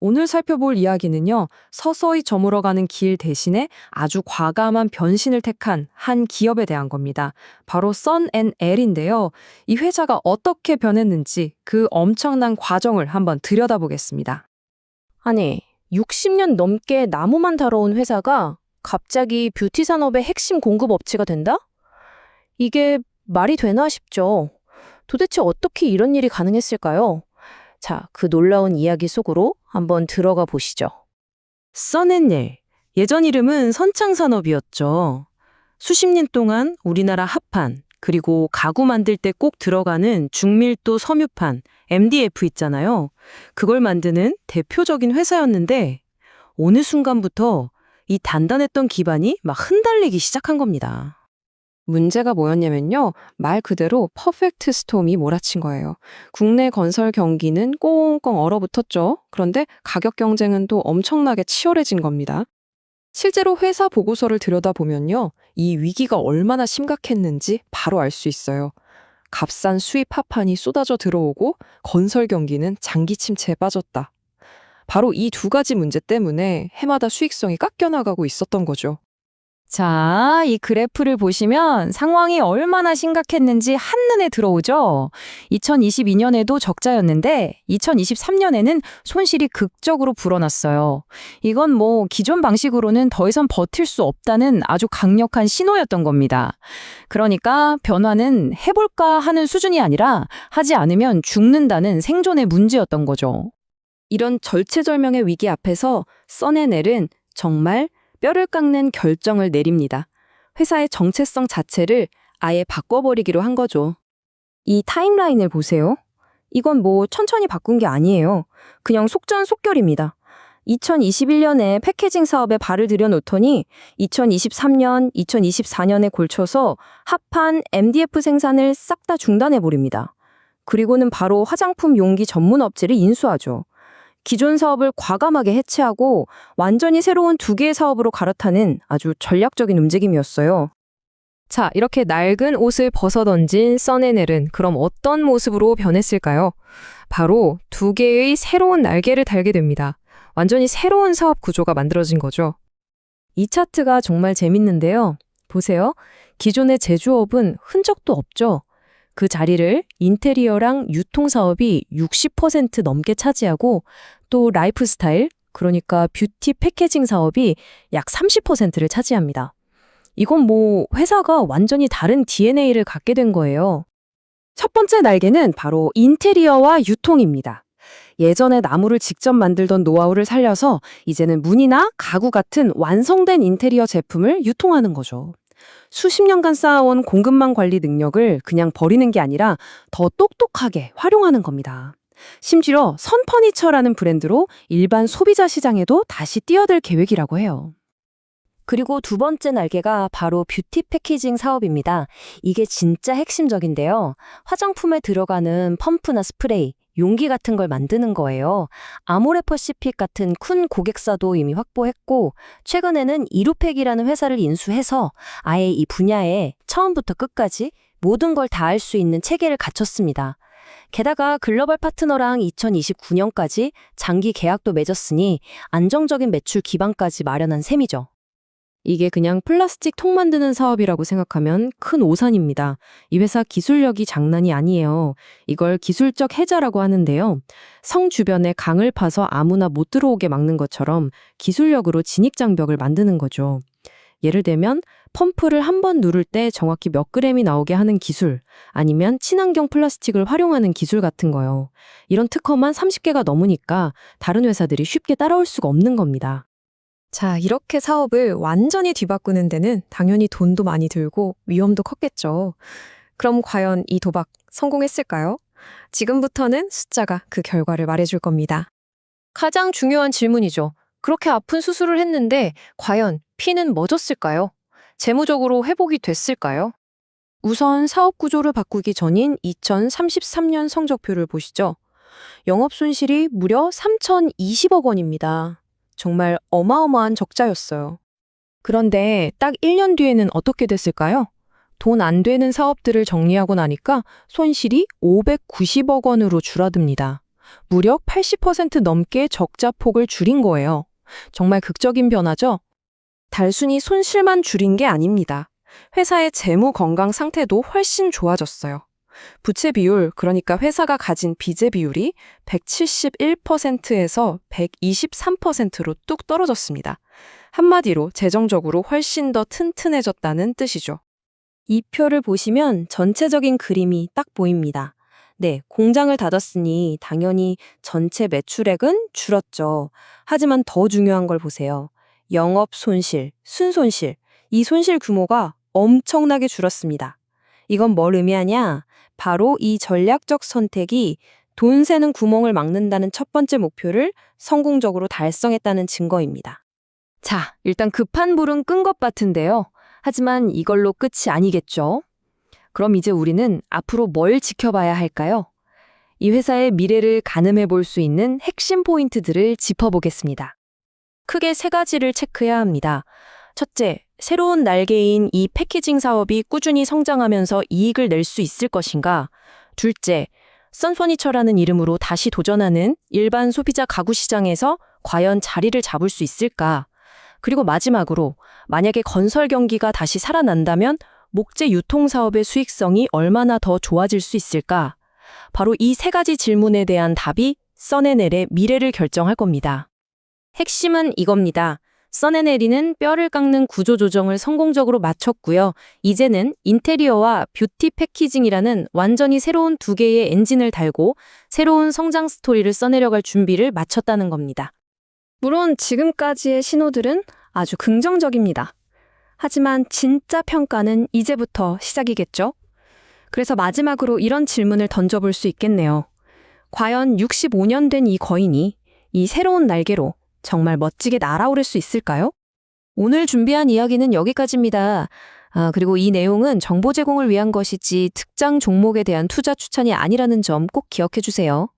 오늘 살펴볼 이야기는요, 서서히 저물어가는 길 대신에 아주 과감한 변신을 택한 한 기업에 대한 겁니다. 바로 썬앤엘인데요. 이 회사가 어떻게 변했는지 그 엄청난 과정을 한번 들여다보겠습니다. 아니, 60년 넘게 나무만 다뤄온 회사가 갑자기 뷰티 산업의 핵심 공급 업체가 된다? 이게 말이 되나 싶죠. 도대체 어떻게 이런 일이 가능했을까요? 자, 그 놀라운 이야기 속으로 한번 들어가 보시죠. 써낸일, 예전 이름은 선창산업이었죠. 수십 년 동안 우리나라 합판, 그리고 가구 만들 때 꼭 들어가는 중밀도 섬유판, MDF 있잖아요. 그걸 만드는 대표적인 회사였는데 어느 순간부터 이 단단했던 기반이 막 흔들리기 시작한 겁니다. 문제가 뭐였냐면요, 말 그대로 퍼펙트 스톰이 몰아친 거예요. 국내 건설 경기는 꽁꽁 얼어붙었죠. 그런데 가격 경쟁은 또 엄청나게 치열해진 겁니다. 실제로 회사 보고서를 들여다보면요, 이 위기가 얼마나 심각했는지 바로 알 수 있어요. 값싼 수입 합판이 쏟아져 들어오고 건설 경기는 장기 침체에 빠졌다. 바로 이 두 가지 문제 때문에 해마다 수익성이 깎여나가고 있었던 거죠. 자, 이 그래프를 보시면 상황이 얼마나 심각했는지 한눈에 들어오죠. 2022년에도 적자였는데 2023년에는 손실이 극적으로 불어났어요. 이건 뭐 기존 방식으로는 더 이상 버틸 수 없다는 아주 강력한 신호였던 겁니다. 그러니까 변화는 해볼까 하는 수준이 아니라 하지 않으면 죽는다는 생존의 문제였던 거죠. 이런 절체절명의 위기 앞에서 써낸엘은 정말 뼈를 깎는 결정을 내립니다. 회사의 정체성 자체를 아예 바꿔버리기로 한 거죠. 이 타임라인을 보세요. 이건 뭐 천천히 바꾼 게 아니에요. 그냥 속전속결입니다. 2021년에 패키징 사업에 발을 들여놓더니 2023년, 2024년에 걸쳐서 합판 MDF 생산을 싹 다 중단해버립니다. 그리고는 바로 화장품 용기 전문 업체를 인수하죠. 기존 사업을 과감하게 해체하고 완전히 새로운 두 개의 사업으로 갈아타는 아주 전략적인 움직임이었어요. 자, 이렇게 낡은 옷을 벗어던진 써낸엘은 그럼 어떤 모습으로 변했을까요? 바로 두 개의 새로운 날개를 달게 됩니다. 완전히 새로운 사업 구조가 만들어진 거죠. 이 차트가 정말 재밌는데요. 보세요. 기존의 제조업은 흔적도 없죠. 그 자리를 인테리어랑 유통사업이 60% 넘게 차지하고 또 라이프스타일, 그러니까 뷰티 패키징 사업이 약 30%를 차지합니다. 이건 뭐 회사가 완전히 다른 DNA를 갖게 된 거예요. 첫 번째 날개는 바로 인테리어와 유통입니다. 예전에 나무를 직접 만들던 노하우를 살려서 이제는 문이나 가구 같은 완성된 인테리어 제품을 유통하는 거죠. 수십 년간 쌓아온 공급망 관리 능력을 그냥 버리는 게 아니라 더 똑똑하게 활용하는 겁니다. 심지어 선퍼니처라는 브랜드로 일반 소비자 시장에도 다시 뛰어들 계획이라고 해요. 그리고 두 번째 날개가 바로 뷰티 패키징 사업입니다. 이게 진짜 핵심적인데요. 화장품에 들어가는 펌프나 스프레이, 용기 같은 걸 만드는 거예요. 아모레퍼시픽 같은 큰 고객사도 이미 확보했고 최근에는 이루팩이라는 회사를 인수해서 아예 이 분야에 처음부터 끝까지 모든 걸 다 할 수 있는 체계를 갖췄습니다. 게다가 글로벌 파트너랑 2029년까지 장기 계약도 맺었으니 안정적인 매출 기반까지 마련한 셈이죠. 이게 그냥 플라스틱 통 만드는 사업이라고 생각하면 큰 오산입니다. 이 회사 기술력이 장난이 아니에요. 이걸 기술적 해자라고 하는데요. 성 주변에 강을 파서 아무나 못 들어오게 막는 것처럼 기술력으로 진입장벽을 만드는 거죠. 예를 들면 펌프를 한 번 누를 때 정확히 몇 그램이 나오게 하는 기술, 아니면 친환경 플라스틱을 활용하는 기술 같은 거요. 이런 특허만 30개가 넘으니까 다른 회사들이 쉽게 따라올 수가 없는 겁니다. 자, 이렇게 사업을 완전히 뒤바꾸는 데는 당연히 돈도 많이 들고 위험도 컸겠죠. 그럼 과연 이 도박 성공했을까요? 지금부터는 숫자가 그 결과를 말해줄 겁니다. 가장 중요한 질문이죠. 그렇게 아픈 수술을 했는데 과연 피는 멎었을까요? 재무적으로 회복이 됐을까요? 우선 사업 구조를 바꾸기 전인 2033년 성적표를 보시죠. 영업 손실이 무려 3,020억 원입니다. 정말 어마어마한 적자였어요. 그런데 딱 1년 뒤에는 어떻게 됐을까요? 돈 안 되는 사업들을 정리하고 나니까 손실이 590억 원으로 줄어듭니다. 무려 80% 넘게 적자 폭을 줄인 거예요. 정말 극적인 변화죠? 단순히 손실만 줄인 게 아닙니다. 회사의 재무 건강 상태도 훨씬 좋아졌어요. 부채 비율, 그러니까 회사가 가진 빚의 비율이 171%에서 123%로 뚝 떨어졌습니다. 한마디로 재정적으로 훨씬 더 튼튼해졌다는 뜻이죠. 이 표를 보시면 전체적인 그림이 딱 보입니다. 네, 공장을 닫았으니 당연히 전체 매출액은 줄었죠. 하지만 더 중요한 걸 보세요. 영업 손실, 순손실, 이 손실 규모가 엄청나게 줄었습니다. 이건 뭘 의미하냐? 바로 이 전략적 선택이 돈 새는 구멍을 막는다는 첫 번째 목표를 성공적으로 달성했다는 증거입니다. 자, 일단 급한 불은 끈 것 같은데요. 하지만 이걸로 끝이 아니겠죠? 그럼 이제 우리는 앞으로 뭘 지켜봐야 할까요? 이 회사의 미래를 가늠해 볼 수 있는 핵심 포인트들을 짚어보겠습니다. 크게 3가지를 체크해야 합니다. 첫째, 새로운 날개인 이 패키징 사업이 꾸준히 성장하면서 이익을 낼 수 있을 것인가? 둘째, 선퍼니처라는 이름으로 다시 도전하는 일반 소비자 가구 시장에서 과연 자리를 잡을 수 있을까? 그리고 마지막으로 만약에 건설 경기가 다시 살아난다면 목재 유통 사업의 수익성이 얼마나 더 좋아질 수 있을까? 바로 이 3가지 질문에 대한 답이 써내넬의 미래를 결정할 겁니다. 핵심은 이겁니다. 써내내리는 뼈를 깎는 구조 조정을 성공적으로 마쳤고요. 이제는 인테리어와 뷰티 패키징이라는 완전히 새로운 2개의 엔진을 달고 새로운 성장 스토리를 써내려갈 준비를 마쳤다는 겁니다. 물론 지금까지의 신호들은 아주 긍정적입니다. 하지만 진짜 평가는 이제부터 시작이겠죠? 그래서 마지막으로 이런 질문을 던져볼 수 있겠네요. 과연 65년 된 이 거인이 이 새로운 날개로 정말 멋지게 날아오를 수 있을까요? 오늘 준비한 이야기는 여기까지입니다. 그리고 이 내용은 정보 제공을 위한 것이지 특정 종목에 대한 투자 추천이 아니라는 점 꼭 기억해 주세요.